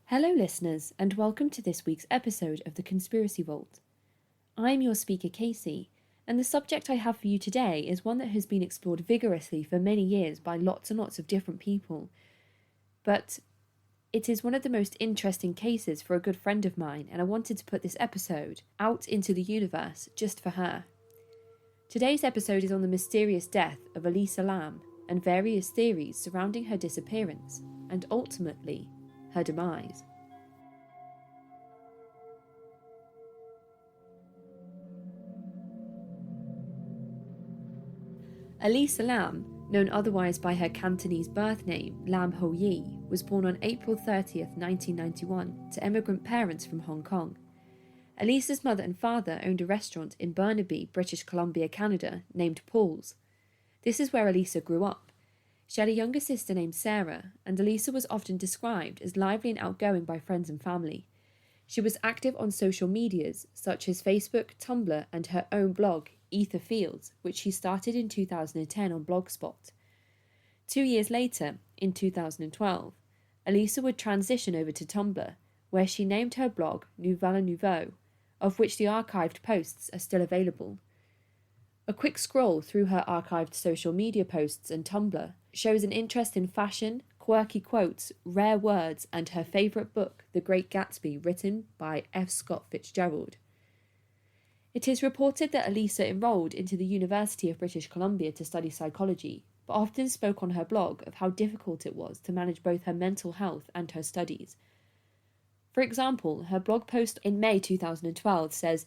Hello, listeners, and welcome to this week's episode of the Conspiracy Vault. I'm your speaker, Casey, and the subject I have for you today is one that has been explored vigorously for many years by lots and lots of different people. But it is one of the most interesting cases for a good friend of mine, and I wanted to put this episode out into the universe just for her. Today's episode is on the mysterious death of Elisa Lam and various theories surrounding her disappearance, and ultimately, her demise. Elisa Lam, known otherwise by her Cantonese birth name Lam Ho Yi, was born on April 30th, 1991 to immigrant parents from Hong Kong. Elisa's mother and father owned a restaurant in Burnaby, British Columbia, Canada, named Paul's. This is where Elisa grew up. She had a younger sister named Sarah, and Elisa was often described as lively and outgoing by friends and family. She was active on social medias such as Facebook, Tumblr, and her own blog, Ether Fields, which she started in 2010 on Blogspot. 2 years later, in 2012, Elisa would transition over to Tumblr, where she named her blog Nouvelle Nouveau, of which the archived posts are still available. A quick scroll through her archived social media posts and Tumblr shows an interest in fashion, quirky quotes, rare words, and her favourite book, The Great Gatsby, written by F. Scott Fitzgerald. It is reported that Elisa enrolled into the University of British Columbia to study psychology, but often spoke on her blog of how difficult it was to manage both her mental health and her studies. For example, her blog post in May 2012 says,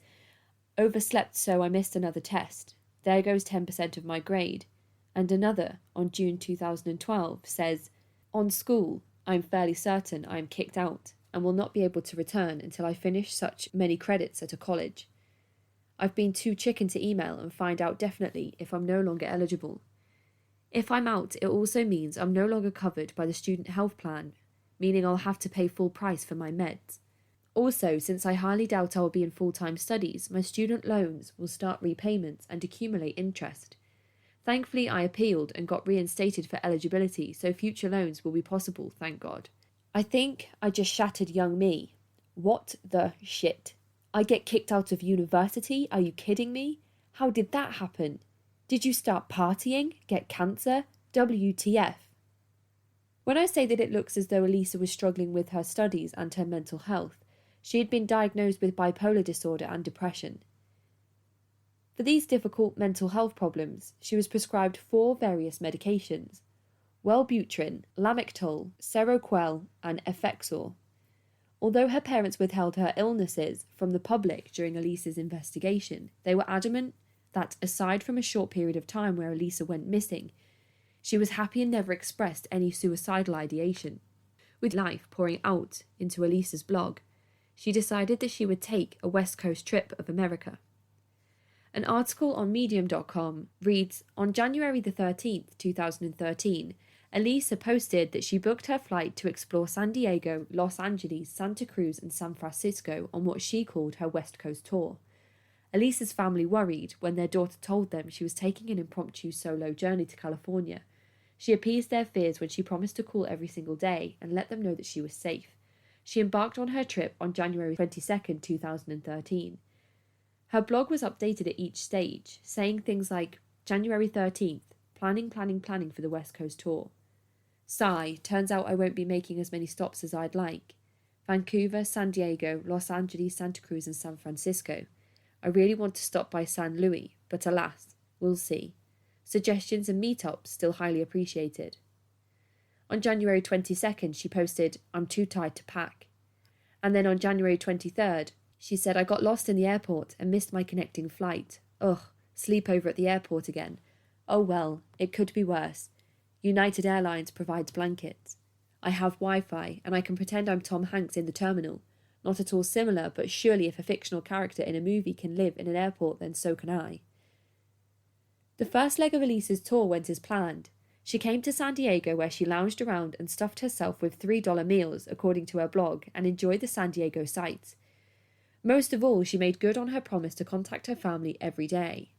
"Overslept so I missed another test. There goes 10% of my grade." And another, on June 2012, says, "On school, I'm fairly certain I am kicked out and will not be able to return until I finish such many credits at a college. I've been too chicken to email and find out definitely if I'm no longer eligible. If I'm out, it also means I'm no longer covered by the student health plan, meaning I'll have to pay full price for my meds. Also, since I highly doubt I will be in full-time studies, my student loans will start repayments and accumulate interest. Thankfully, I appealed and got reinstated for eligibility, so future loans will be possible, thank God. I think I just shattered young me. What the shit? I get kicked out of university? Are you kidding me? How did that happen? Did you start partying? Get cancer? WTF?" When I say that it looks as though Elisa was struggling with her studies and her mental health, she had been diagnosed with bipolar disorder and depression. For these difficult mental health problems, she was prescribed 4 various medications: Wellbutrin, Lamictal, Seroquel, and Effexor. Although her parents withheld her illnesses from the public during Elisa's investigation, they were adamant that, aside from a short period of time where Elisa went missing, she was happy and never expressed any suicidal ideation. With life pouring out into Elisa's blog, she decided that she would take a West Coast trip of America. An article on Medium.com reads, "On January the 13th, 2013, Elisa posted that she booked her flight to explore San Diego, Los Angeles, Santa Cruz, and San Francisco on what she called her West Coast tour. Elisa's family worried when their daughter told them she was taking an impromptu solo journey to California. She appeased their fears when she promised to call every single day and let them know that she was safe. She embarked on her trip on January 22nd, 2013. Her blog was updated at each stage, saying things like, January 13th, planning for the West Coast tour. Sigh, turns out I won't be making as many stops as I'd like. Vancouver, San Diego, Los Angeles, Santa Cruz, and San Francisco. I really want to stop by San Luis, but alas, we'll see. Suggestions and meetups still highly appreciated." On January 22nd, she posted, "I'm too tired to pack." And then on January 23rd, she said, "I got lost in the airport and missed my connecting flight. Ugh, sleepover at the airport again. Oh well, it could be worse. United Airlines provides blankets. I have Wi-Fi and I can pretend I'm Tom Hanks in the terminal. Not at all similar, but surely if a fictional character in a movie can live in an airport, then so can I." The first leg of Elisa's tour went as planned. She came to San Diego, where she lounged around and stuffed herself with $3 meals, according to her blog, and enjoyed the San Diego sights. Most of all, she made good on her promise to contact her family every day.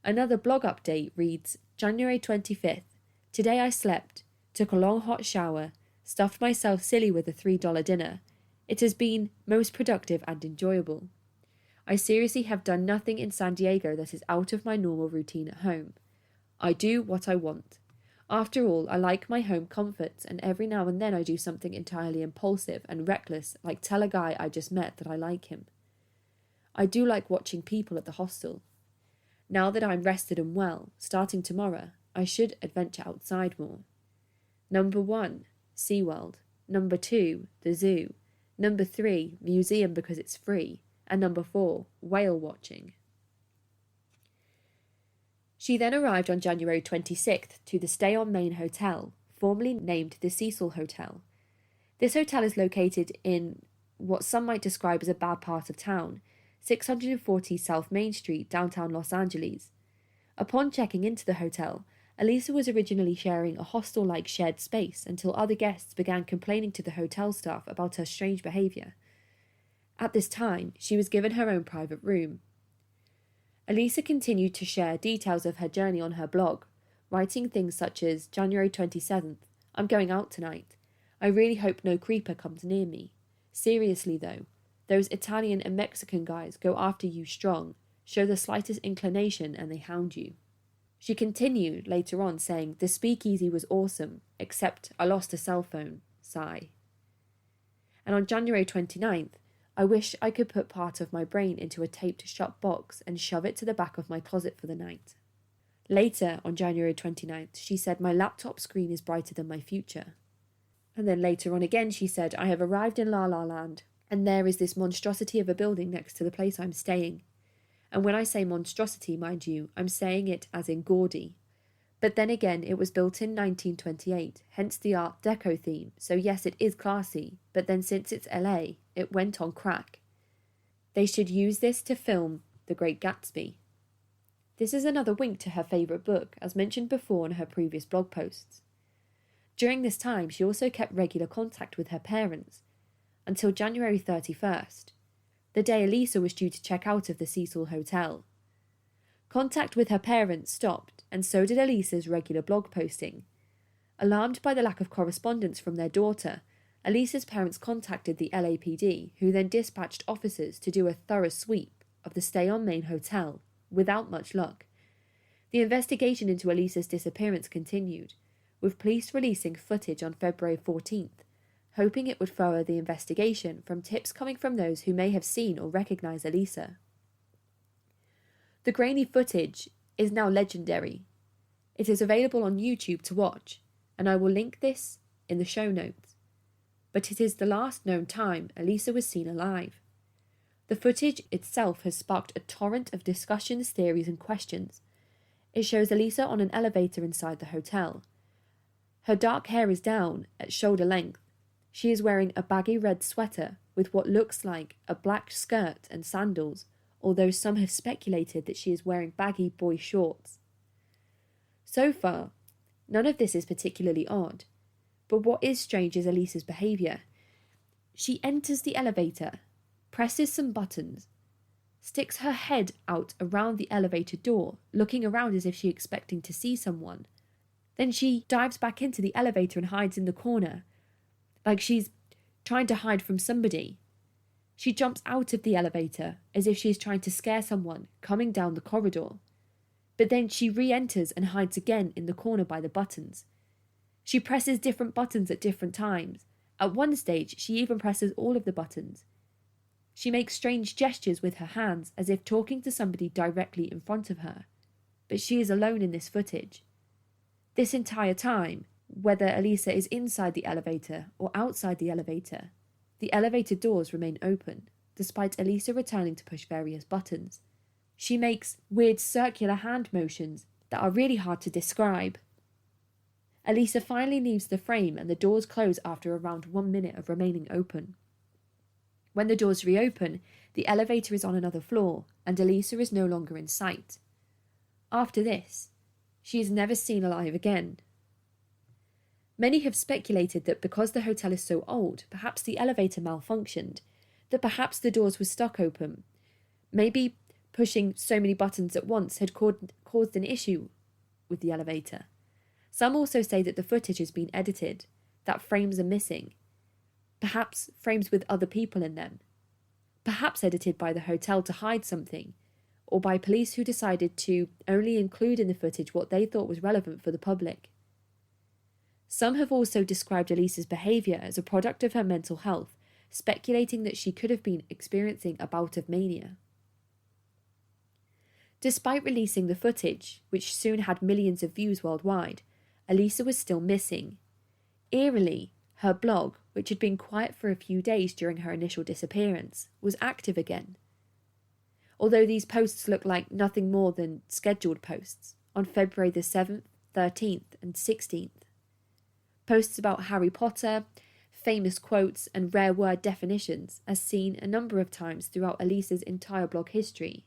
Another blog update reads, "January 25th. Today I slept, took a long hot shower, stuffed myself silly with a $3 dinner. It has been most productive and enjoyable. I seriously have done nothing in San Diego that is out of my normal routine at home. I do what I want. After all, I like my home comforts, and every now and then I do something entirely impulsive and reckless, like tell a guy I just met that I like him. I do like watching people at the hostel. Now that I'm rested and well, starting tomorrow, I should adventure outside more. Number 1, SeaWorld. Number 2, the zoo. Number 3, museum because it's free. And number 4, whale watching. She then arrived on January 26th to the Stay on Main Hotel, formerly named the Cecil Hotel. This hotel is located in what some might describe as a bad part of town, 640 South Main Street, downtown Los Angeles. Upon checking into the hotel, Elisa was originally sharing a hostel-like shared space until other guests began complaining to the hotel staff about her strange behaviour. At this time, she was given her own private room. Elisa continued to share details of her journey on her blog, writing things such as, January 27th, I'm going out tonight. I really hope no creeper comes near me. Seriously though, those Italian and Mexican guys go after you strong, show the slightest inclination and they hound you. She continued later on saying, the speakeasy was awesome, except I lost a cell phone, sigh. And on January 29th, I wish I could put part of my brain into a taped shut box and shove it to the back of my closet for the night. Later, on January 29th, she said my laptop screen is brighter than my future. And then later on again she said, I have arrived in La La Land, and there is this monstrosity of a building next to the place I'm staying. And when I say monstrosity, mind you, I'm saying it as in gaudy. But then again, it was built in 1928, hence the Art Deco theme, so yes, it is classy, but then since it's LA, it went on crack. They should use this to film The Great Gatsby. This is another wink to her favourite book, as mentioned before in her previous blog posts. During this time, she also kept regular contact with her parents, until January 31st, the day Elisa was due to check out of the Cecil Hotel. Contact with her parents stopped, and so did Elisa's regular blog posting. Alarmed by the lack of correspondence from their daughter, Elisa's parents contacted the LAPD, who then dispatched officers to do a thorough sweep of the Stay on Main Hotel, without much luck. The investigation into Elisa's disappearance continued, with police releasing footage on February 14th, hoping it would further the investigation from tips coming from those who may have seen or recognised Elisa. The grainy footage is now legendary. It is available on YouTube to watch, and I will link this in the show notes. But it is the last known time Elisa was seen alive. The footage itself has sparked a torrent of discussions, theories, and questions. It shows Elisa on an elevator inside the hotel. Her dark hair is down at shoulder length. She is wearing a baggy red sweater with what looks like a black skirt and sandals, although some have speculated that she is wearing baggy boy shorts. So far, none of this is particularly odd, but what is strange is Elisa's behaviour. She enters the elevator, presses some buttons, sticks her head out around the elevator door, looking around as if she's expecting to see someone. Then she dives back into the elevator and hides in the corner, like she's trying to hide from somebody. She jumps out of the elevator as if she is trying to scare someone coming down the corridor. But then she re-enters and hides again in the corner by the buttons. She presses different buttons at different times. At one stage, she even presses all of the buttons. She makes strange gestures with her hands as if talking to somebody directly in front of her. But she is alone in this footage. This entire time, whether Elisa is inside the elevator or outside the elevator doors remain open, despite Elisa returning to push various buttons. She makes weird circular hand motions that are really hard to describe. Elisa finally leaves the frame and the doors close after around 1 minute of remaining open. When the doors reopen, the elevator is on another floor and Elisa is no longer in sight. After this, she is never seen alive again. Many have speculated that because the hotel is so old, perhaps the elevator malfunctioned, that perhaps the doors were stuck open. Maybe pushing so many buttons at once had caused an issue with the elevator. Some also say that the footage has been edited, that frames are missing, perhaps frames with other people in them, perhaps edited by the hotel to hide something, or by police who decided to only include in the footage what they thought was relevant for the public. Some have also described Elisa's behaviour as a product of her mental health, speculating that she could have been experiencing a bout of mania. Despite releasing the footage, which soon had millions of views worldwide, Elisa was still missing. Eerily, her blog, which had been quiet for a few days during her initial disappearance, was active again. Although these posts looked like nothing more than scheduled posts, on February the 7th, 13th and 16th. Posts about Harry Potter, famous quotes and rare word definitions as seen a number of times throughout Elisa's entire blog history.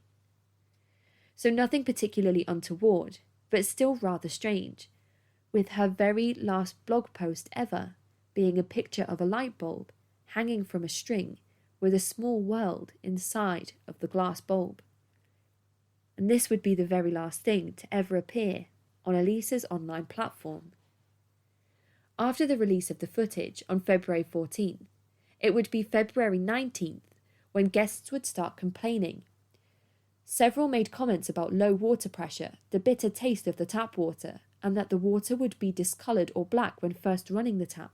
So nothing particularly untoward, but still rather strange, with her very last blog post ever being a picture of a light bulb hanging from a string with a small world inside of the glass bulb. And this would be the very last thing to ever appear on Elisa's online platform. After the release of the footage on February 14th, it would be February 19th when guests would start complaining. Several made comments about low water pressure, the bitter taste of the tap water, and that the water would be discoloured or black when first running the tap,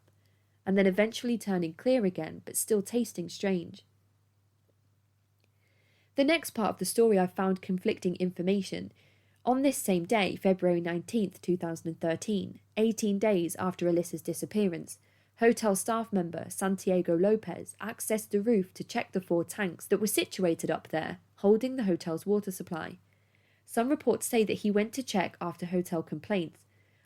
and then eventually turning clear again but still tasting strange. The next part of the story I found conflicting information. On this same day, February 19th, 2013, 18 days after Elisa's disappearance, hotel staff member Santiago Lopez accessed the roof to check the 4 tanks that were situated up there, holding the hotel's water supply. Some reports say that he went to check after hotel complaints.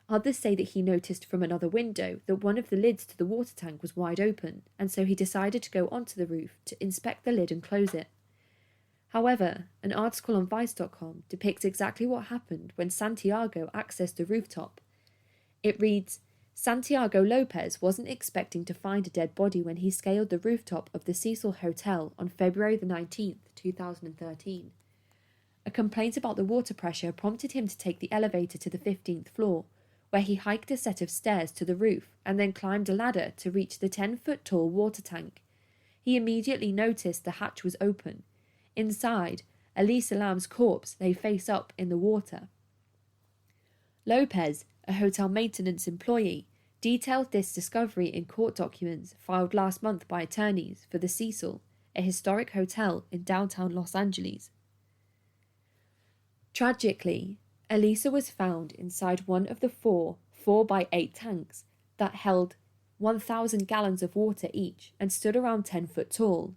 Others say that he noticed from another window that one of the lids to the water tank was wide open, and so he decided to go onto the roof to inspect the lid and close it. However, an article on Vice.com depicts exactly what happened when Santiago accessed the rooftop. It reads, Santiago Lopez wasn't expecting to find a dead body when he scaled the rooftop of the Cecil Hotel on February the 19th, 2013. A complaint about the water pressure prompted him to take the elevator to the 15th floor, where he hiked a set of stairs to the roof and then climbed a ladder to reach the 10-foot-tall water tank. He immediately noticed the hatch was open. Inside, Elisa Lam's corpse lay face up in the water. Lopez, a hotel maintenance employee, detailed this discovery in court documents filed last month by attorneys for the Cecil, a historic hotel in downtown Los Angeles. Tragically, Elisa was found inside one of the 4 4x8 tanks that held 1,000 gallons of water each and stood around 10 foot tall.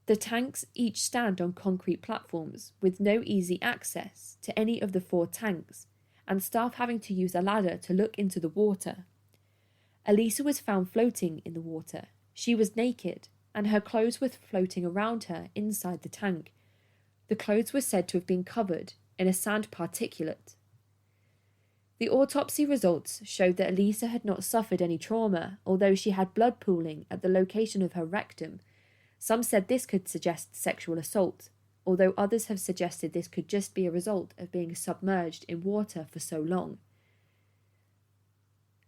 The tanks each stand on concrete platforms with no easy access to any of the 4 tanks, and staff having to use a ladder to look into the water. Elisa was found floating in the water. She was naked, and her clothes were floating around her inside the tank. The clothes were said to have been covered in a sand particulate. The autopsy results showed that Elisa had not suffered any trauma, although she had blood pooling at the location of her rectum. Some said this could suggest sexual assault, although others have suggested this could just be a result of being submerged in water for so long.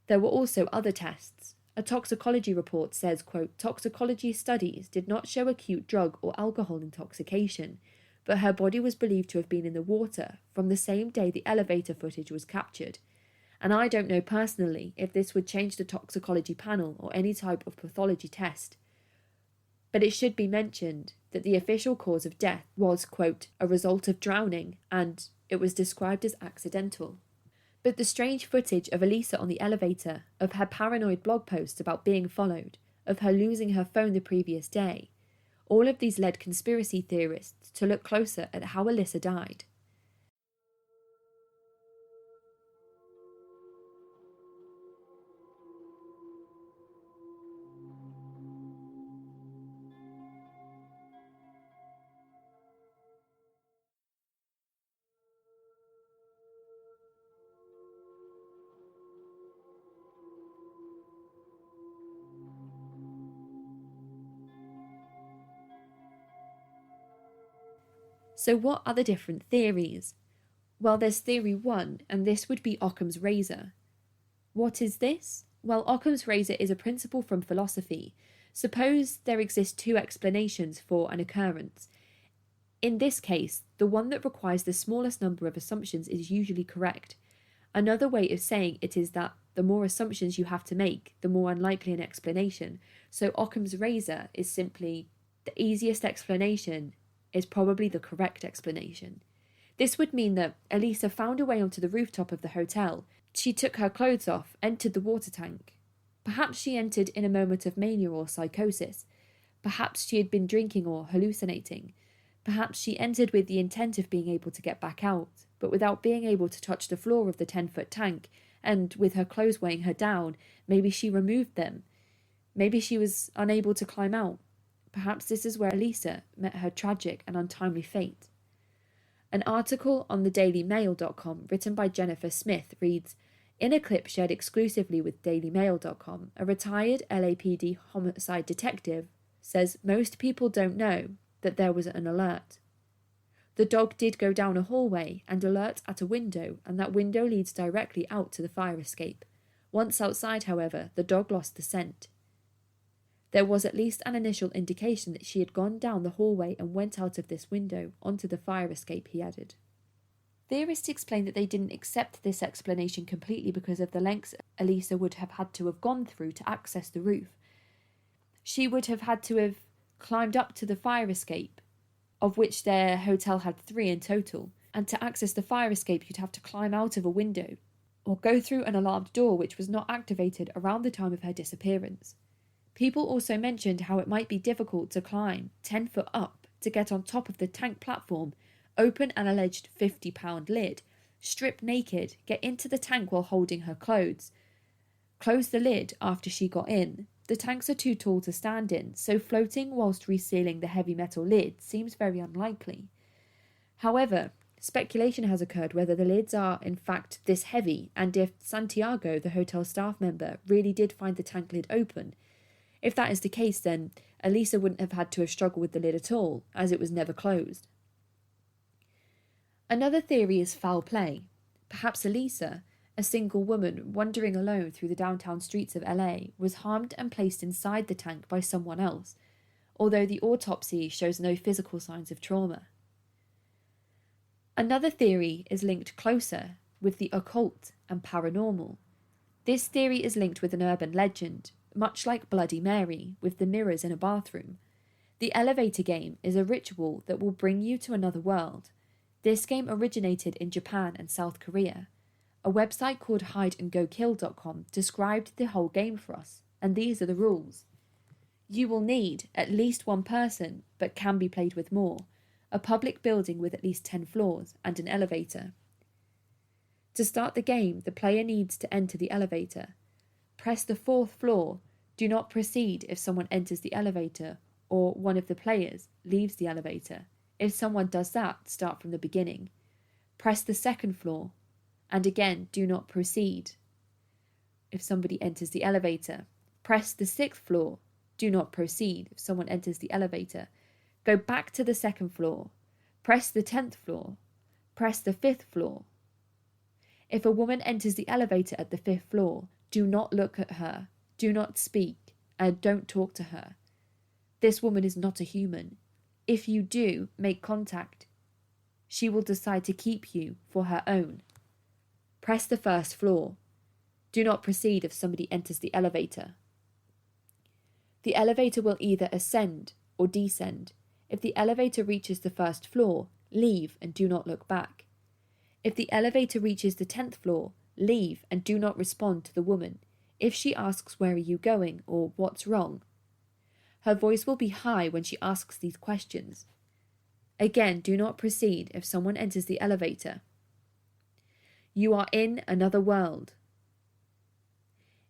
There were also other tests. A toxicology report says, quote, toxicology studies did not show acute drug or alcohol intoxication, but her body was believed to have been in the water from the same day the elevator footage was captured. And I don't know personally if this would change the toxicology panel or any type of pathology test. But it should be mentioned that the official cause of death was, quote, a result of drowning, and it was described as accidental. But the strange footage of Elisa on the elevator, of her paranoid blog posts about being followed, of her losing her phone the previous day, all of these led conspiracy theorists to look closer at how Elisa died. So what are the different theories? Well, there's theory 1, and this would be Occam's razor. What is this? While Occam's razor is a principle from philosophy, suppose there exist two explanations for an occurrence. In this case, the one that requires the smallest number of assumptions is usually correct. Another way of saying it is that the more assumptions you have to make, the more unlikely an explanation. So Occam's razor is simply the easiest explanation is probably the correct explanation. This would mean that Elisa found a way onto the rooftop of the hotel. She took her clothes off, entered the water tank. Perhaps she entered in a moment of mania or psychosis. Perhaps she had been drinking or hallucinating. Perhaps she entered with the intent of being able to get back out, but without being able to touch the floor of the 10-foot tank, and with her clothes weighing her down, maybe she removed them. Maybe she was unable to climb out. Perhaps this is where Elisa met her tragic and untimely fate. An article on thedailymail.com written by Jennifer Smith reads, in a clip shared exclusively with dailymail.com, a retired LAPD homicide detective says most people don't know that there was an alert. The dog did go down a hallway and alert at a window, and that window leads directly out to the fire escape. Once outside, however, the dog lost the scent. There was at least an initial indication that she had gone down the hallway and went out of this window onto the fire escape, he added. Theorists explain that they didn't accept this explanation completely because of the lengths Elisa would have had to have gone through to access the roof. She would have had to have climbed up to the fire escape, of which their hotel had 3 in total, and to access the fire escape you'd have to climb out of a window, or go through an alarmed door which was not activated around the time of her disappearance. People also mentioned how it might be difficult to climb 10 foot up to get on top of the tank platform, open an alleged 50-pound lid, strip naked, get into the tank while holding her clothes, close the lid after she got in. The tanks are too tall to stand in, so floating whilst resealing the heavy metal lid seems very unlikely. However, speculation has occurred whether the lids are in fact this heavy, and if Santiago, the hotel staff member, really did find the tank lid open. If that is the case, then Elisa wouldn't have had to have struggled with the lid at all, as it was never closed. Another theory is foul play. Perhaps Elisa, a single woman wandering alone through the downtown streets of LA, was harmed and placed inside the tank by someone else, although the autopsy shows no physical signs of trauma. Another theory is linked closer with the occult and paranormal. This theory is linked with an urban legend, much like Bloody Mary, with the mirrors in a bathroom. The elevator game is a ritual that will bring you to another world. This game originated in Japan and South Korea. A website called hideandgokill.com described the whole game for us, and these are the rules. You will need at least one person, but can be played with more, a public building with at least 10 floors, and an elevator. To start the game, the player needs to enter the elevator. Press the 4th floor. Do not proceed if someone enters the elevator or one of the players leaves the elevator. If someone does that, start from the beginning. Press the 2nd floor. And again, do not proceed if somebody enters the elevator. Press the 6th floor. Do not proceed if someone enters the elevator. Go back to the 2nd floor. Press the 10th floor. Press the 5th floor. If a woman enters the elevator at the 5th floor, do not look at her, do not speak, and don't talk to her. This woman is not a human. If you do make contact, she will decide to keep you for her own. Press the 1st floor. Do not proceed if somebody enters the elevator. The elevator will either ascend or descend. If the elevator reaches the 1st floor, leave and do not look back. If the elevator reaches the 10th floor, leave and do not respond to the woman if she asks where are you going or what's wrong. Her voice will be high when she asks these questions. Again, do not proceed if someone enters the elevator. You are in another world.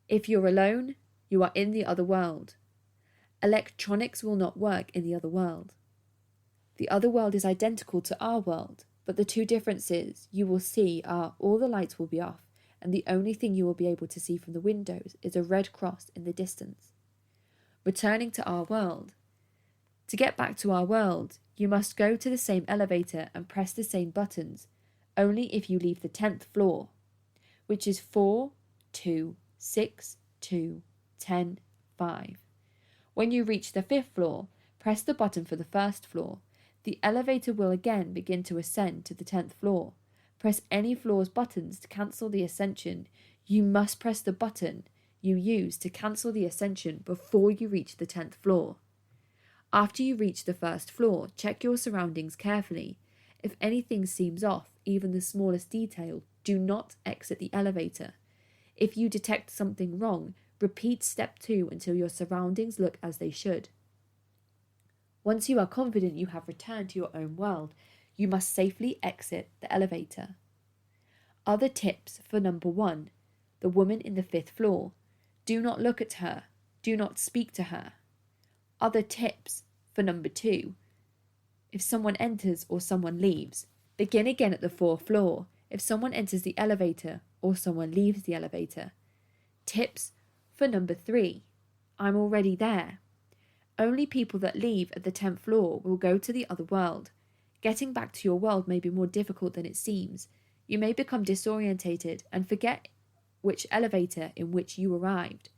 If you're alone, you are in the other world. Electronics will not work in the other world. The other world is identical to our world, but the two differences you will see are all the lights will be off, and the only thing you will be able to see from the windows is a red cross in the distance. Returning to our world. To get back to our world, you must go to the same elevator and press the same buttons, only if you leave the 10th floor, which is 4, 2, 6, 2, 10, 5. When you reach the 5th floor, press the button for the 1st floor. The elevator will again begin to ascend to the 10th floor. Press any floor's buttons to cancel the ascension. You must press the button you use to cancel the ascension before you reach the 10th floor. After you reach the 1st floor, check your surroundings carefully. If anything seems off, even the smallest detail, do not exit the elevator. If you detect something wrong, repeat step 2 until your surroundings look as they should. Once you are confident you have returned to your own world, you must safely exit the elevator. Other tips for number 1, the woman in the 5th floor. Do not look at her. Do not speak to her. Other tips for number 2, if someone enters or someone leaves, begin again at the 4th floor. If someone enters the elevator or someone leaves the elevator. Tips for number 3, I'm already there. Only people that leave at the 10th floor will go to the other world. Getting back to your world may be more difficult than it seems. You may become disorientated and forget which elevator in which you arrived.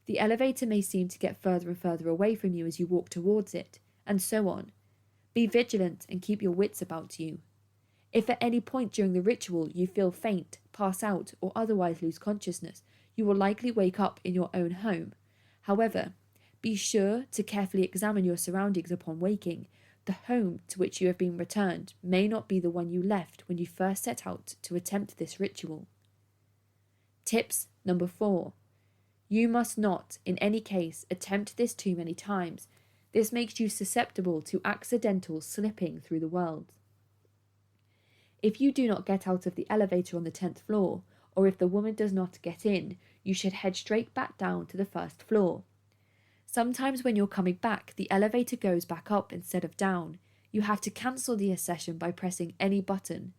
The elevator may seem to get further and further away from you as you walk towards it, and so on. Be vigilant and keep your wits about you. If at any point during the ritual you feel faint, pass out, or otherwise lose consciousness, you will likely wake up in your own home. However, be sure to carefully examine your surroundings upon waking. The home to which you have been returned may not be the one you left when you first set out to attempt this ritual. Tips number 4. You must not, in any case, attempt this too many times. This makes you susceptible to accidental slipping through the world. If you do not get out of the elevator on the 10th floor, or if the woman does not get in, you should head straight back down to the 1st floor. Sometimes when you're coming back, the elevator goes back up instead of down. You have to cancel the accession by pressing any button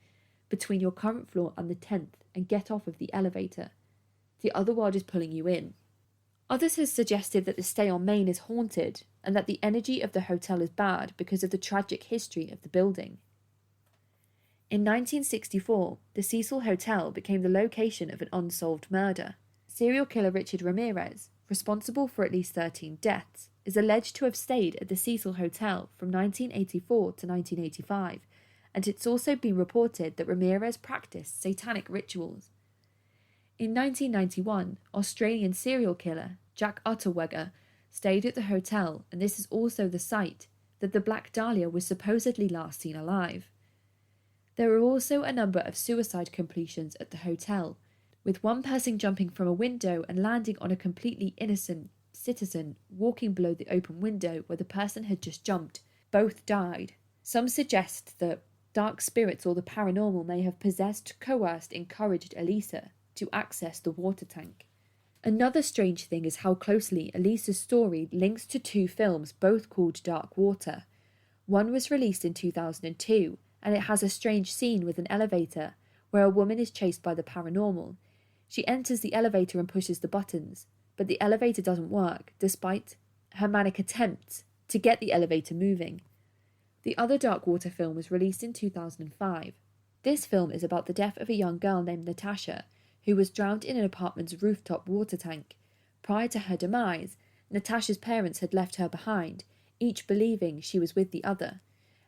between your current floor and the 10th and get off of the elevator. The other world is pulling you in. Others have suggested that the stay on Main is haunted and that the energy of the hotel is bad because of the tragic history of the building. In 1964, the Cecil Hotel became the location of an unsolved murder. Serial killer Richard Ramirez, responsible for at least 13 deaths, is alleged to have stayed at the Cecil Hotel from 1984 to 1985, and it's also been reported that Ramirez practiced satanic rituals. In 1991, Australian serial killer Jack Utterweger stayed at the hotel, and this is also the site that the Black Dahlia was supposedly last seen alive. There are also a number of suicide completions at the hotel, with one person jumping from a window and landing on a completely innocent citizen walking below the open window where the person had just jumped. Both died. Some suggest that dark spirits or the paranormal may have possessed, coerced, encouraged Elisa to access the water tank. Another strange thing is how closely Elisa's story links to 2 films, both called Dark Water. One was released in 2002, and it has a strange scene with an elevator where a woman is chased by the paranormal. She enters the elevator and pushes the buttons, but the elevator doesn't work, despite her manic attempts to get the elevator moving. The other Dark Water film was released in 2005. This film is about the death of a young girl named Natasha, who was drowned in an apartment's rooftop water tank. Prior to her demise, Natasha's parents had left her behind, each believing she was with the other.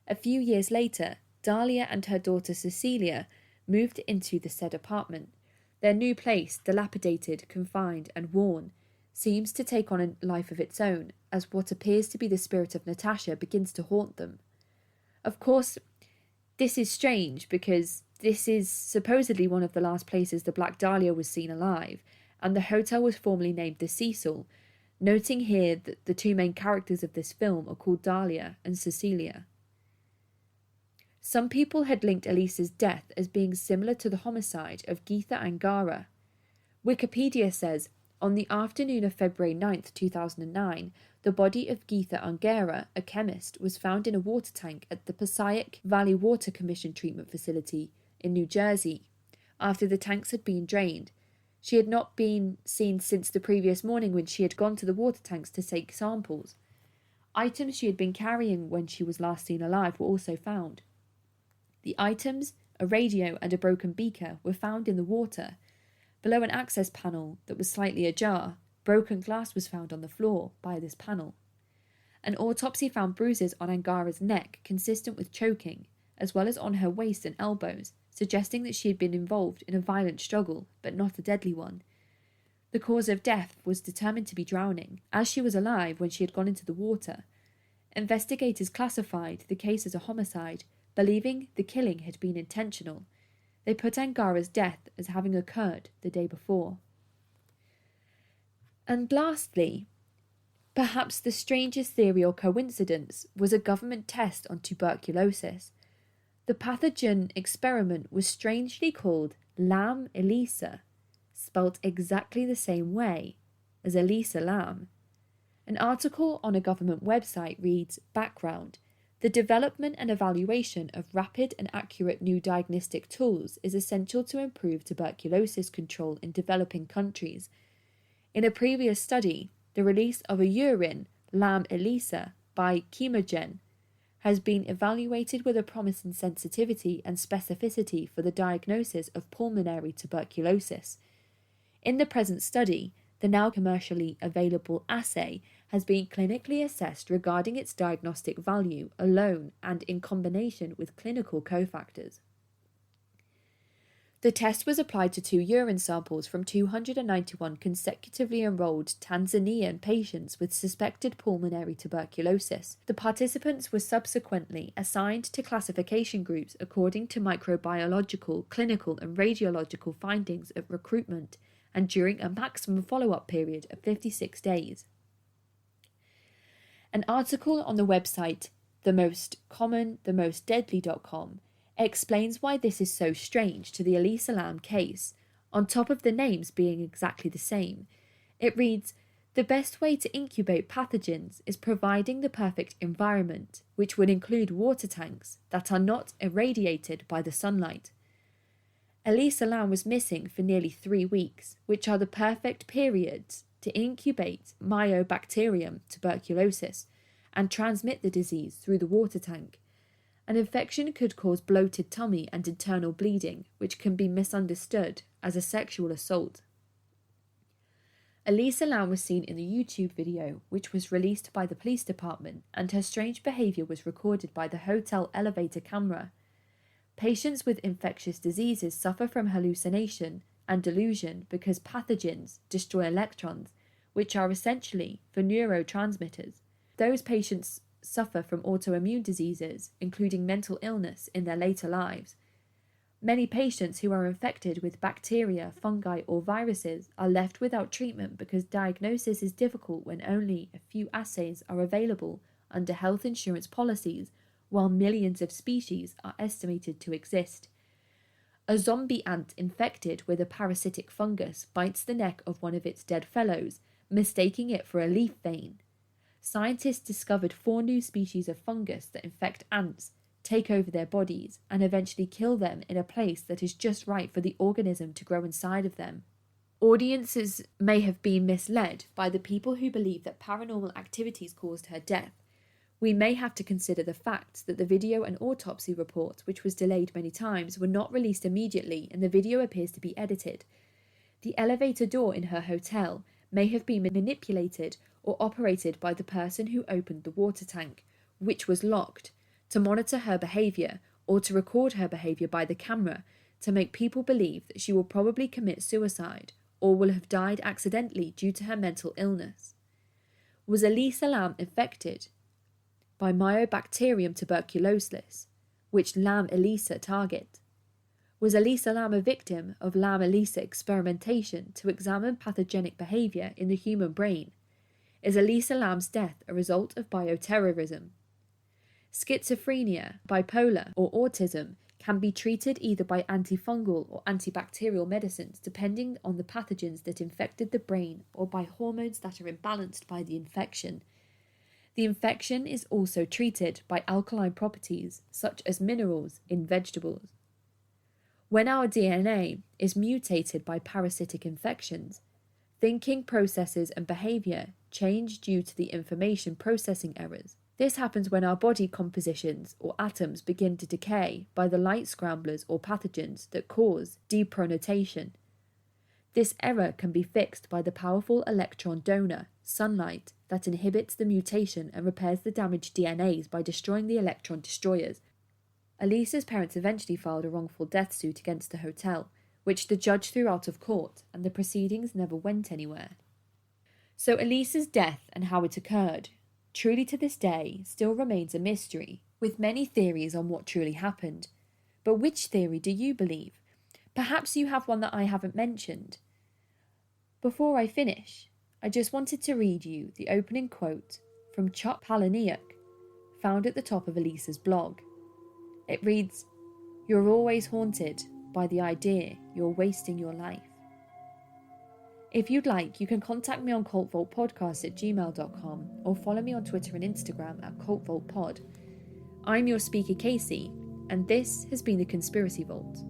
A few years later, Dahlia and her daughter Cecilia moved into the said apartment. Their new place, dilapidated, confined, and worn, seems to take on a life of its own, as what appears to be the spirit of Natasha begins to haunt them. Of course, this is strange because this is supposedly one of the last places the Black Dahlia was seen alive, and the hotel was formerly named the Cecil, noting here that the 2 main characters of this film are called Dahlia and Cecilia. Some people had linked Elisa's death as being similar to the homicide of Geetha Angara. Wikipedia says, on the afternoon of February 9, 2009, the body of Geetha Angara, a chemist, was found in a water tank at the Passaic Valley Water Commission treatment facility in New Jersey. After the tanks had been drained, she had not been seen since the previous morning when she had gone to the water tanks to take samples. Items she had been carrying when she was last seen alive were also found. The items, a radio and a broken beaker, were found in the water, below an access panel that was slightly ajar. Broken glass was found on the floor by this panel. An autopsy found bruises on Angara's neck consistent with choking, as well as on her waist and elbows, suggesting that she had been involved in a violent struggle, but not a deadly one. The cause of death was determined to be drowning, as she was alive when she had gone into the water. Investigators classified the case as a homicide, believing the killing had been intentional. They put Angara's death as having occurred the day before. And lastly, perhaps the strangest theory or coincidence was a government test on tuberculosis. The pathogen experiment was strangely called Lam Elisa, spelt exactly the same way as Elisa Lam. An article on a government website reads, background, the development and evaluation of rapid and accurate new diagnostic tools is essential to improve tuberculosis control in developing countries. In a previous study, the release of a urine, Lam Elisa, by Chemogen, has been evaluated with a promise in sensitivity and specificity for the diagnosis of pulmonary tuberculosis. In the present study, the now commercially available assay has been clinically assessed regarding its diagnostic value alone and in combination with clinical cofactors. The test was applied to 2 urine samples from 291 consecutively enrolled Tanzanian patients with suspected pulmonary tuberculosis. The participants were subsequently assigned to classification groups according to microbiological, clinical, and radiological findings at recruitment and during a maximum follow-up period of 56 days. An article on the website themostdeadly.com explains why this is so strange to the Elisa Lam case, on top of the names being exactly the same. It reads, the best way to incubate pathogens is providing the perfect environment, which would include water tanks that are not irradiated by the sunlight. Elisa Lam was missing for nearly 3 weeks, which are the perfect periods to incubate Mycobacterium tuberculosis and transmit the disease through the water tank. An infection could cause bloated tummy and internal bleeding, which can be misunderstood as a sexual assault. Elisa Lam was seen in the YouTube video, which was released by the police department, and her strange behaviour was recorded by the hotel elevator camera. Patients with infectious diseases suffer from hallucination and delusion because pathogens destroy electrons, which are essentially for neurotransmitters. Those patients suffer from autoimmune diseases, including mental illness, in their later lives. Many patients who are infected with bacteria, fungi, or viruses are left without treatment because diagnosis is difficult when only a few assays are available under health insurance policies, while millions of species are estimated to exist. A zombie ant infected with a parasitic fungus bites the neck of one of its dead fellows, mistaking it for a leaf vein. Scientists discovered 4 new species of fungus that infect ants, take over their bodies, and eventually kill them in a place that is just right for the organism to grow inside of them. Audiences may have been misled by the people who believe that paranormal activities caused her death. We may have to consider the fact that the video and autopsy report, which was delayed many times, were not released immediately and the video appears to be edited. The elevator door in her hotel may have been manipulated or operated by the person who opened the water tank, which was locked, to monitor her behaviour or to record her behaviour by the camera to make people believe that she will probably commit suicide or will have died accidentally due to her mental illness. Was Elisa Lam infected by Mycobacterium tuberculosis, which Lam Elisa target? Was Elisa Lam a victim of Lam Elisa experimentation to examine pathogenic behaviour in the human brain? Is Elisa Lam's death a result of bioterrorism? Schizophrenia, bipolar, or autism can be treated either by antifungal or antibacterial medicines depending on the pathogens that infected the brain or by hormones that are imbalanced by the infection. The infection is also treated by alkaline properties such as minerals in vegetables. When our DNA is mutated by parasitic infections, thinking processes and behaviour change due to the information processing errors. This happens when our body compositions or atoms begin to decay by the light scramblers or pathogens that cause deprotonation. This error can be fixed by the powerful electron donor, sunlight, that inhibits the mutation and repairs the damaged DNAs by destroying the electron destroyers. Elisa's parents eventually filed a wrongful death suit against the hotel, which the judge threw out of court, and the proceedings never went anywhere. So Elisa's death and how it occurred, truly to this day, still remains a mystery, with many theories on what truly happened. But which theory do you believe? Perhaps you have one that I haven't mentioned. Before I finish, I just wanted to read you the opening quote from Chuck Palahniuk, found at the top of Elisa's blog. It reads, "You're always haunted by the idea you're wasting your life." If you'd like, you can contact me on cultvaultpodcast@gmail.com or follow me on Twitter and Instagram at cultvaultpod. I'm your speaker, Casey, and this has been the Conspiracy Vault.